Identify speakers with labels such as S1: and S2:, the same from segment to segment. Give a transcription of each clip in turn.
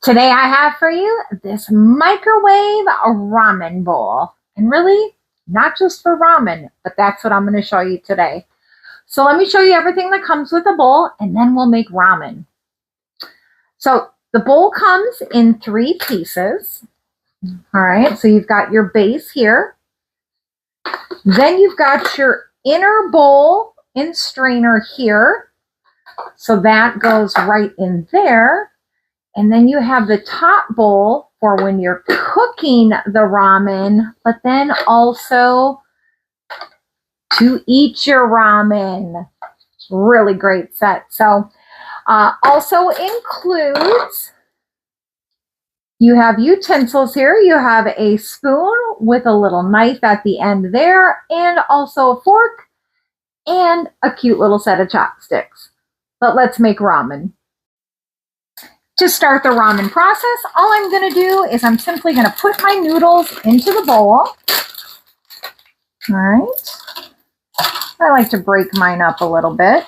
S1: Today I have for you this microwave ramen bowl. And really, not just for ramen, but that's what I'm going to show you today. So let me show you everything that comes with the bowl, and then we'll make ramen. So the bowl comes in 3 pieces. All right, so you've got your base here. Then you've got your inner bowl and strainer here. So that goes right in there. And then you have the top bowl for when you're cooking the ramen, but then also to eat your ramen. Really great set. So also includes, you have utensils here. You have a spoon with a little knife at the end there, and also a fork and a cute little set of chopsticks. But let's make ramen. To start the ramen process, all I'm going to do is I'm simply going to put my noodles into the bowl. All right. I like to break mine up a little bit.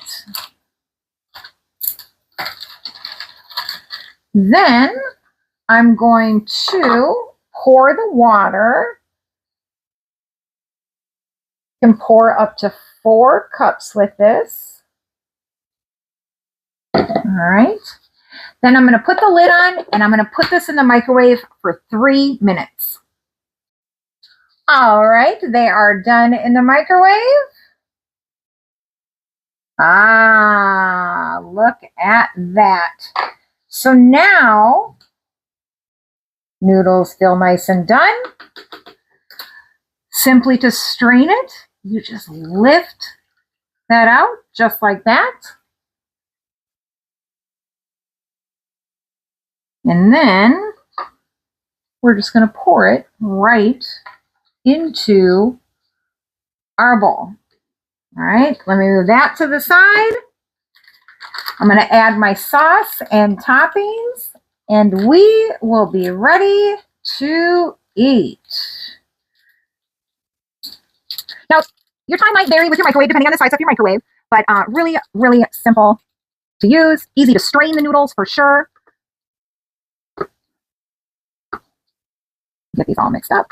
S1: Then I'm going to pour the water. You can pour up to 4 cups with this. All right. Then I'm going to put the lid on, and I'm going to put this in the microwave for 3 minutes. All right, they are done in the microwave. Ah, look at that. So now, noodles feel nice and done. Simply to strain it, you just lift that out just like that. And then we're just going to pour it right into our bowl. All right, let me move that to the side. I'm going to add my sauce and toppings, and we will be ready to eat. Now, your time might vary with your microwave depending on the size of your microwave, but really, really simple to use, easy to strain the noodles for sure. Get these all mixed up.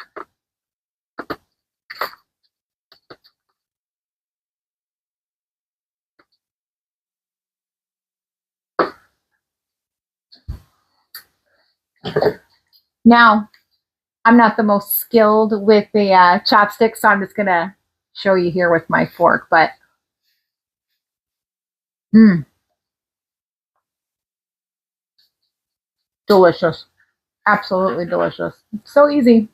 S1: Now, I'm not the most skilled with the chopsticks, so I'm just going to show you here with my fork, but delicious. Absolutely delicious. It's so easy.